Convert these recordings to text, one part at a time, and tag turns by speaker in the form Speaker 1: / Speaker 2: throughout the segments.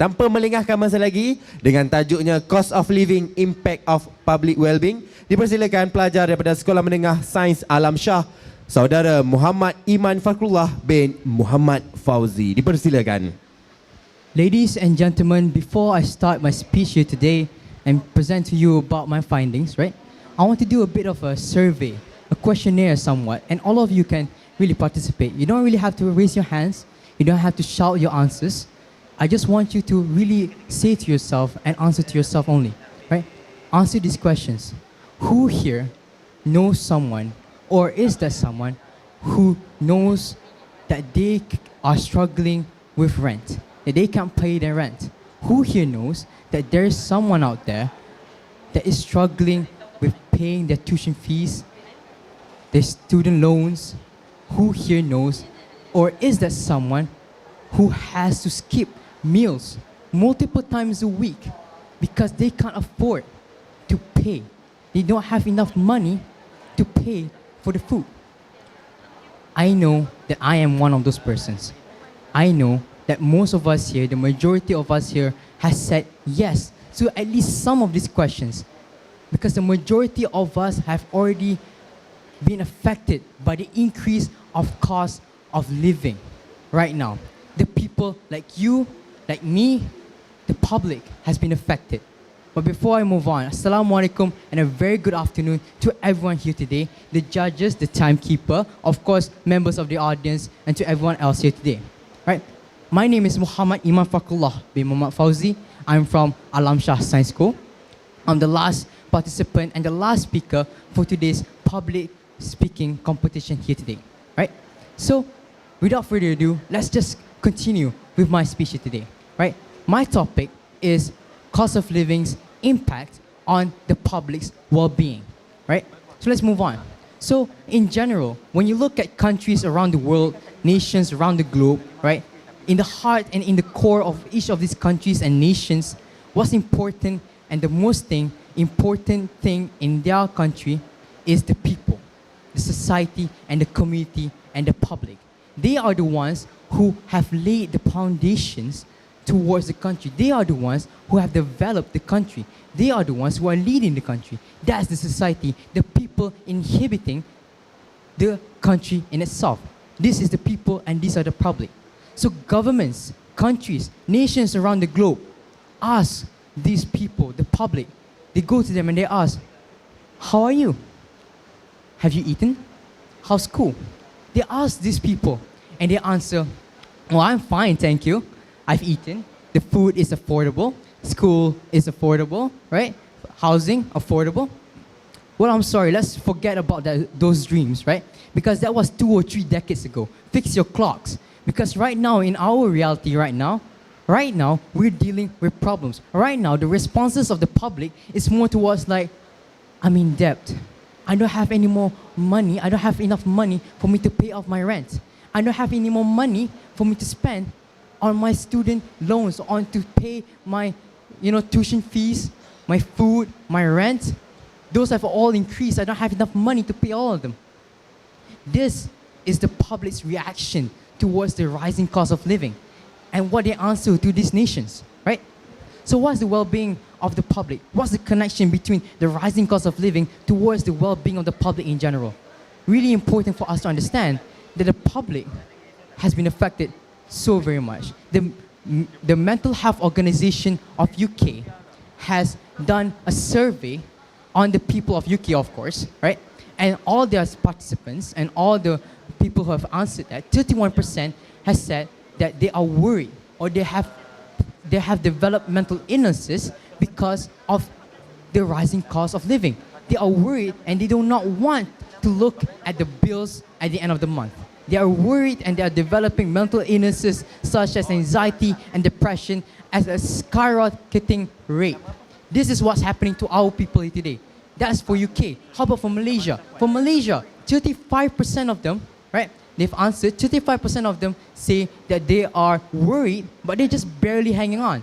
Speaker 1: Tanpa melengahkan masa lagi, dengan tajuknya Cost of Living Impact of Public Wellbeing, dipersilakan pelajar daripada Sekolah Menengah Sains Alam SHAH, Saudara Muhammad Iman FAKHRULLAH bin Muhammad FAUZI. Dipersilakan.
Speaker 2: Ladies and gentlemen, before I start my speech here today and present to you about my findings, right, I want to do a bit of a survey, a questionnaire somewhat, and all of you can really participate. You don't really have to raise your hands, you don't have to shout your answers. I just want you to really say to yourself and answer to yourself only, right? Answer these questions. Who here knows someone, or is there someone who knows that they are struggling with rent, that they can't pay their rent? Who here knows that there is someone out there that is struggling with paying their tuition fees, their student loans? Who here knows, or is there someone who has to skip meals multiple times a week because they can't afford to pay? They don't have enough money to pay for the food. I know that I am one of those persons. I know that most of us here, the majority of us here, has said yes to at least some of these questions, because the majority of us have already been affected by the increase of cost of living right now. The people like you, like me, the public has been affected. But before I move on, Assalamualaikum and a very good afternoon to everyone here today, the judges, the timekeeper, of course, members of the audience, and to everyone else here today. Right? My name is Muhammad Iman FAKHRULLAH bin Muhammad FAUZI. I'm from Alam SHAH Science School. I'm the last participant and the last speaker for today's public speaking competition here today. Right? So, without further ado, let's just continue with my speech here today. Right? My topic is cost of living's impact on the public's well-being. Right? So let's move on. So in general, when you look at countries around the world, nations around the globe, right? In the heart and in the core of each of these countries and nations, what's important and the most important thing in their country is the people, the society and the community and the public. They are the ones who have laid the foundations towards the country. They are the ones who have developed the country. They are the ones who are leading the country. That's the society, the people inhabiting the country in itself. This is the people and these are the public. So governments, countries, nations around the globe ask these people, the public, they go to them and they ask, how are you? Have you eaten? How's school? They ask these people and they answer, well, I'm fine, thank you. I've eaten. The food is affordable. School is affordable, right? Housing, affordable. Well, I'm sorry, let's forget about those dreams, right? Because that was 2 or 3 decades ago. Fix your clocks. Because right now, in our reality right now, we're dealing with problems. Right now, the responses of the public is more towards like, I'm in debt. I don't have any more money. I don't have enough money for me to pay off my rent. I don't have any more money for me to spend on my student loans, on to pay my, tuition fees, my food, my rent. Those have all increased. I don't have enough money to pay all of them. This is the public's reaction towards the rising cost of living and what they answer to these nations, right? So what's the well-being of the public? What's the connection between the rising cost of living towards the well-being of the public in general? Really important for us to understand that the public has been affected so very much. The Mental Health Organization of UK has done a survey on the people of UK, of course, right? And all their participants and all the people who have answered that, 31% has said that they are worried or they have developed mental illnesses because of the rising cost of living. They are worried and they do not want to look at the bills at the end of the month. They are worried and they are developing mental illnesses such as anxiety and depression at a skyrocketing rate. This is what's happening to our people here today. That's for UK. How about for Malaysia? For Malaysia, 35% of them, right? They've answered, 35% of them say that they are worried, but they're just barely hanging on.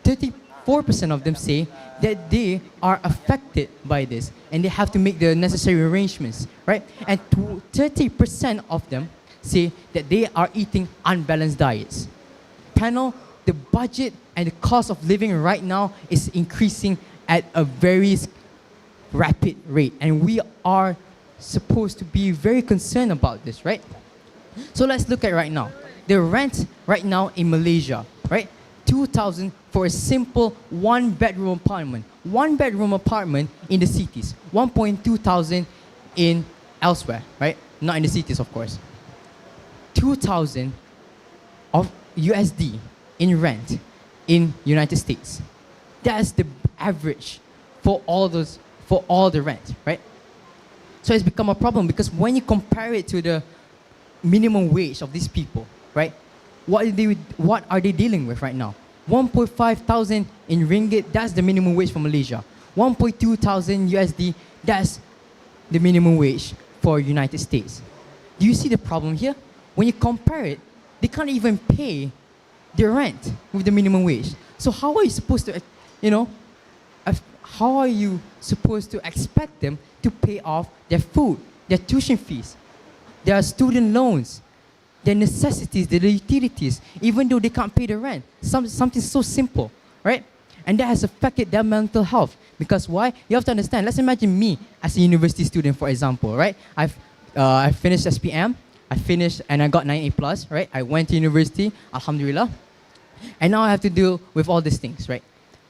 Speaker 2: 34% of them say that they are affected by this and they have to make the necessary arrangements, right? And 30% of them say that they are eating unbalanced diets. Panel, the budget And the cost of living right now is increasing at a very rapid rate. And we are supposed to be very concerned about this, right? So let's look at right now. The rent right now in Malaysia, right? 2,000 for a simple one-bedroom apartment. One-bedroom apartment in the cities. 1,200 in elsewhere, right? Not in the cities, of course. 2,000 of USD in rent in United States. That's the average for all the rent, right? So it's become a problem because when you compare it to the minimum wage of these people, right? What are they dealing with right now? 1,500 in ringgit, that's the minimum wage for Malaysia. 1,200 USD, that's the minimum wage for United States. Do you see the problem here? When you compare it, they can't even pay their rent with the minimum wage. So how are you supposed to, how are you supposed to expect them to pay off their food, their tuition fees, their student loans, their necessities, their utilities, even though they can't pay the rent? Something so simple, right? And that has affected their mental health. Because why? You have to understand. Let's imagine me as a university student, for example, right? I finished SPM, I finished and I got 9A+, right? I went to university, alhamdulillah. And now I have to deal with all these things, right?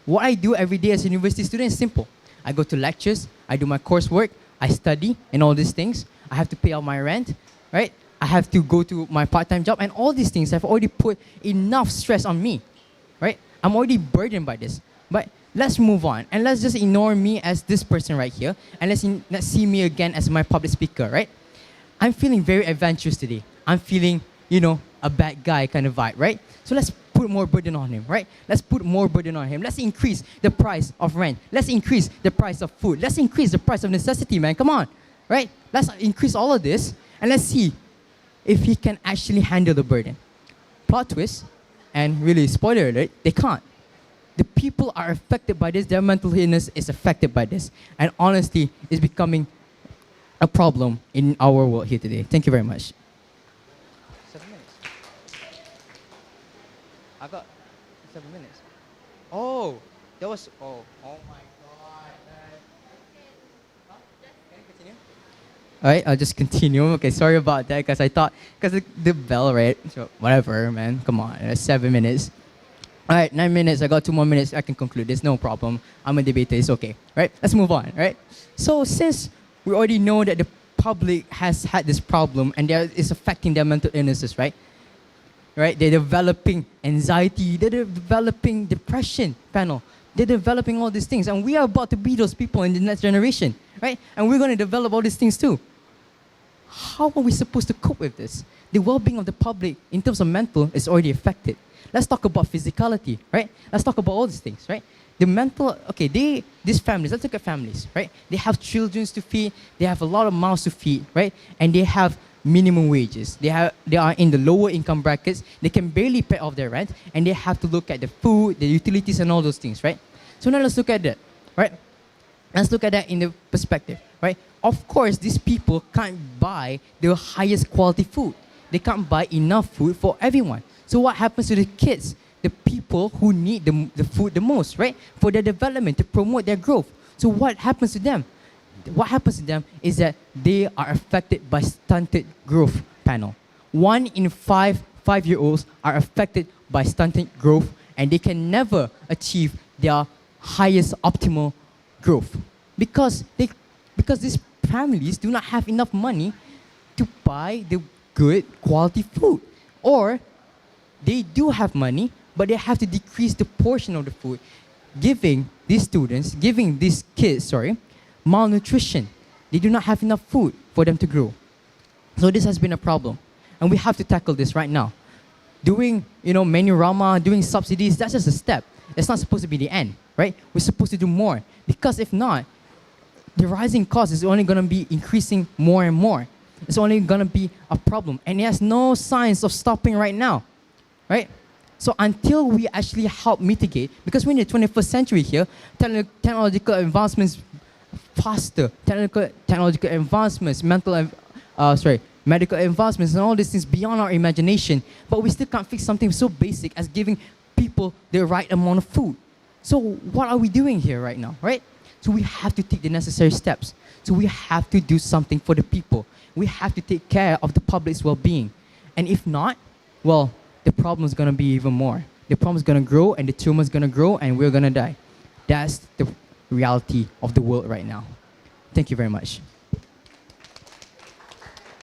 Speaker 2: What I do every day as a university student is simple. I go to lectures, I do my coursework, I study and all these things. I have to pay out my rent, right? I have to go to my part-time job, and all these things have already put enough stress on me, right? I'm already burdened by this. But let's move on, and let's just ignore me as this person right here, and let's see me again as my public speaker, right? I'm feeling very adventurous today. I'm feeling, a bad guy kind of vibe, right? So let's put more burden on him, right? Let's put more burden on him. Let's increase the price of rent. Let's increase the price of food. Let's increase the price of necessity, man. Come on, right? Let's increase all of this, and let's see if he can actually handle the burden. Plot twist, and really, spoiler alert, they can't. The people are affected by this. Their mental illness is affected by this. And honestly, it's becoming a problem in our world here today. Thank you very much. 7 minutes. I got 7 minutes. Oh, that was, oh my God. Can you continue? All right, I'll just continue. Okay, sorry about that, because I thought, because the bell, right? So whatever, man. Come on, 7 minutes. All right, 9 minutes. I got 2 more minutes. I can conclude. There's no problem. I'm a debater. It's okay, right? Let's move on, right? So since we already know that the public has had this problem and it's affecting their mental illnesses, right? Right? They're developing anxiety. They're developing depression, panel. They're developing all these things, and we are about to be those people in the next generation, right? And we're going to develop all these things too. How are we supposed to cope with this? The well-being of the public in terms of mental is already affected. Let's talk about physicality, right? Let's talk about all these things, right? The mental, okay, these families, let's look at families, right? They have children to feed, they have a lot of mouths to feed, right? And they have minimum wages. They are in the lower income brackets, they can barely pay off their rent, and they have to look at the food, the utilities, and all those things, right? So now let's look at that, right? Let's look at that in the perspective, right? Of course, these people can't buy the highest quality food. They can't buy enough food for everyone. So what happens to the kids, the people who need the food the most, right? For their development, to promote their growth. So what happens to them? What happens to them is that they are affected by stunted growth, panel. 1 in 5 5-year-olds are affected by stunted growth, and they can never achieve their highest optimal growth because these families do not have enough money to buy the good quality food, or they do have money, but they have to decrease the portion of the food, giving these kids, malnutrition. They do not have enough food for them to grow. So this has been a problem, and we have to tackle this right now. Doing, menu rama, doing subsidies, that's just a step. It's not supposed to be the end, right? We're supposed to do more, because if not, the rising cost is only going to be increasing more and more. It's only going to be a problem, and it has no signs of stopping right now, right? So until we actually help mitigate, because we're in the 21st century here, technological advancements faster, technological advancements, medical advancements, and all these things beyond our imagination, but we still can't fix something so basic as giving people the right amount of food. So what are we doing here right now, right? So we have to take the necessary steps. So we have to do something for the people. We have to take care of the public's well-being. And if not, well, the problem is going to be even more. The problem is going to grow, and the tumor is going to grow, and we're going to die. That's the reality of the world right now. Thank you very much.